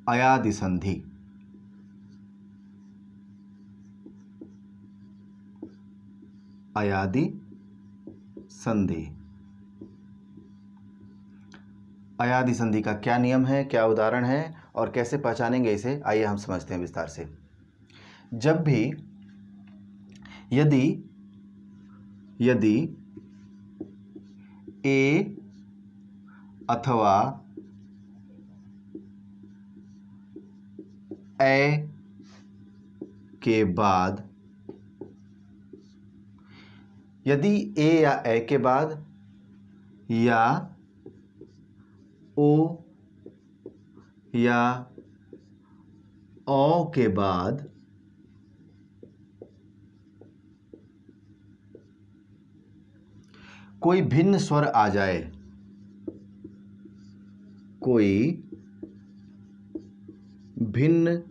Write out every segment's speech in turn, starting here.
अयादि संधि। अयादि संधि। अयादि संधि का क्या नियम है, क्या उदाहरण है और कैसे पहचानेंगे इसे, आइए हम समझते हैं विस्तार से। जब भी यदि ए अथवा ए के बाद, यदि ए या ए के बाद या ओ या औ के बाद कोई भिन्न स्वर आ जाए, कोई भिन्न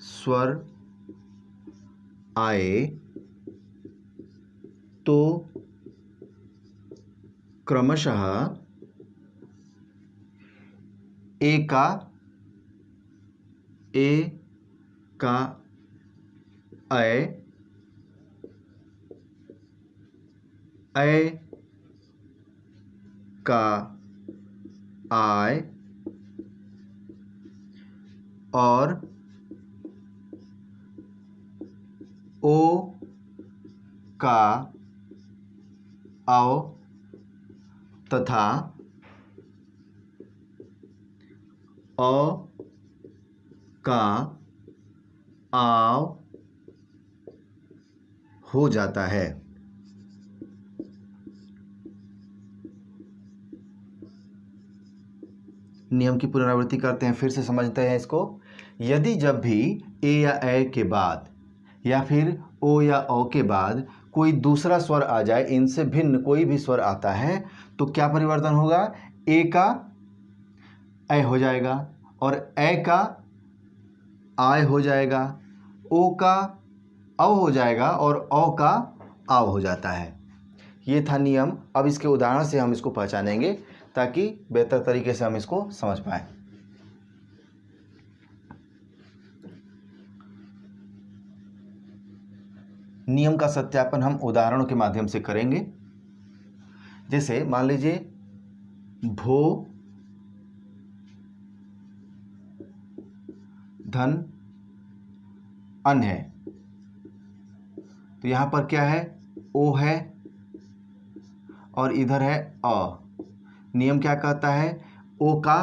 स्वर आए तो क्रमशः ए का ए का आय और ओ का औ तथा औ का आव हो जाता है। नियम की पुनरावृत्ति करते हैं, फिर से समझते हैं इसको। यदि जब भी ए या ए के बाद या फिर ओ या औ के बाद कोई दूसरा स्वर आ जाए, इनसे भिन्न कोई भी स्वर आता है, तो क्या परिवर्तन होगा? ए का ए हो जाएगा और ए का आय हो जाएगा, ओ का औ हो जाएगा और औ का आव हो जाता है। ये था नियम। अब इसके उदाहरण से हम इसको पहचानेंगे ताकि बेहतर तरीके से हम इसको समझ पाएं। नियम का सत्यापन हम उदाहरणों के माध्यम से करेंगे। जैसे मान लीजिए भो धन अन है, तो यहां पर क्या है? ओ है और इधर है अ। नियम क्या कहता है? ओ का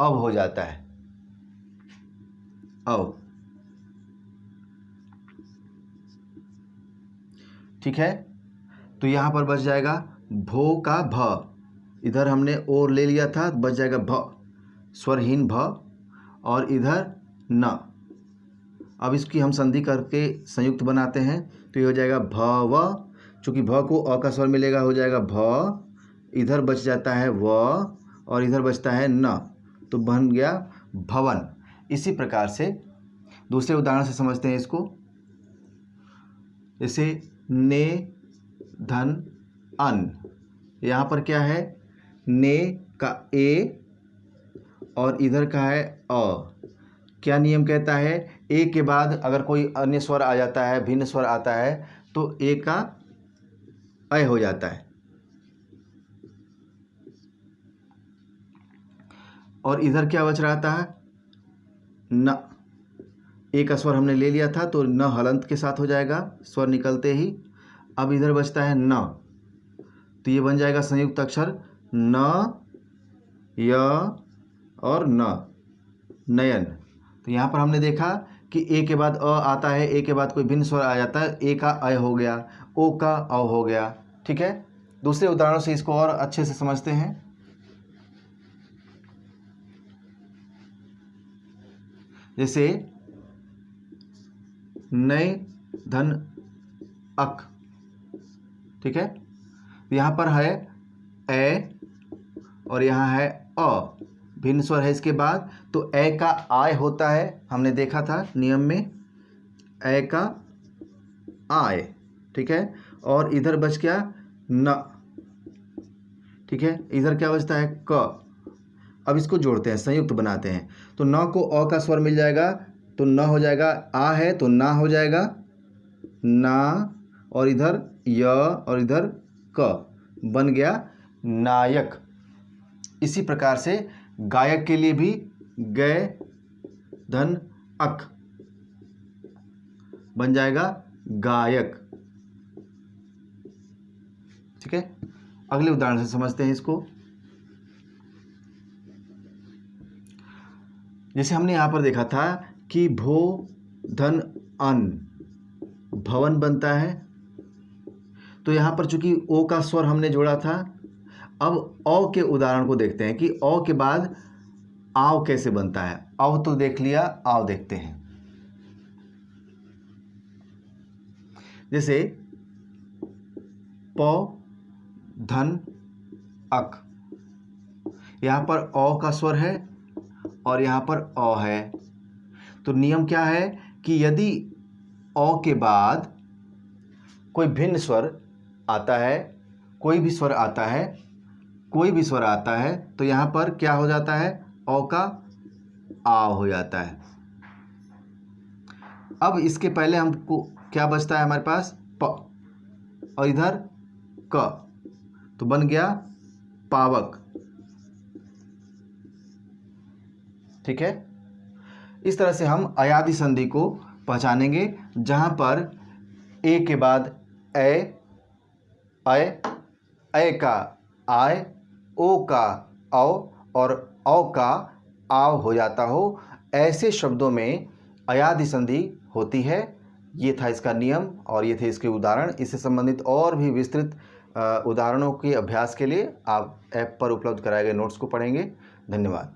अब हो जाता है, अब। ठीक है, तो यहां पर बच जाएगा भो का भ, इधर हमने ओ ले लिया था, बच जाएगा भ, स्वरहीन भ, और इधर न। अब इसकी हम संधि करके संयुक्त बनाते हैं, तो ये हो जाएगा भव। चूंकि भ को अ का स्वर मिलेगा, हो जाएगा भ, इधर बच जाता है व और इधर बचता है न, तो बन गया भवन। इसी प्रकार से दूसरे उदाहरण से समझते हैं इसको। जैसे ने धन अन, यहाँ पर क्या है? ने का ए और इधर का है अ। क्या नियम कहता है? ए के बाद अगर कोई अन्य स्वर आ जाता है, भिन्न स्वर आता है, तो ए का अय हो जाता है और इधर क्या बच रहा था? न। ए का स्वर हमने ले लिया था, तो न हलंत के साथ हो जाएगा स्वर निकलते ही। अब इधर बचता है न, तो ये बन जाएगा संयुक्त अक्षर न, य और न, नयन। तो यहाँ पर हमने देखा कि ए के बाद अ आता है, ए के बाद कोई भिन्न स्वर आ जाता है, ए का अय हो गया, ओ का औ हो गया। ठीक है, दूसरे उदाहरणों से इसको और अच्छे से समझते हैं। जैसे नए धन अक, ठीक है, यहाँ पर है ए और यहाँ है अ, भिन्न स्वर है इसके बाद, तो ए का आय होता है, हमने देखा था नियम में, ए का आय। ठीक है, और इधर बच गया न। ठीक है, इधर क्या बचता है? क। अब इसको जोड़ते हैं, संयुक्त बनाते हैं। तो न को अ का स्वर मिल जाएगा तो न हो जाएगा, आ है तो ना हो जाएगा ना, और इधर य और इधर क, बन गया नायक। इसी प्रकार से गायक के लिए भी गय धन अक बन जाएगा गायक। ठीक है, अगले उदाहरण से समझते हैं इसको। जैसे हमने यहां पर देखा था कि भो धन अन भवन बनता है, तो यहां पर चूंकि ओ का स्वर हमने जोड़ा था, अब औ के उदाहरण को देखते हैं कि औ के बाद आव कैसे बनता है। आव तो देख लिया, आव देखते हैं। जैसे पौ धन अक, यहां पर औ का स्वर है और यहां पर औ है, तो नियम क्या है कि यदि औ के बाद कोई भिन्न स्वर आता है, कोई भी स्वर आता है, कोई भी स्वर आता है, तो यहां पर क्या हो जाता है, औ का आव हो जाता है। अब इसके पहले हमको क्या बचता है हमारे पास, प, और इधर क, तो बन गया पावक। ठीक है, इस तरह से हम अयादि संधि को पहचानेंगे, जहां पर ए के बाद ए, अय का आय, ओ का औ और औ का आव हो जाता हो। ऐसे शब्दों में अयादि संधि होती है। ये था इसका नियम और ये थे इसके उदाहरण। इससे संबंधित और भी विस्तृत उदाहरणों के अभ्यास के लिए आप ऐप पर उपलब्ध कराए गए नोट्स को पढ़ेंगे। धन्यवाद।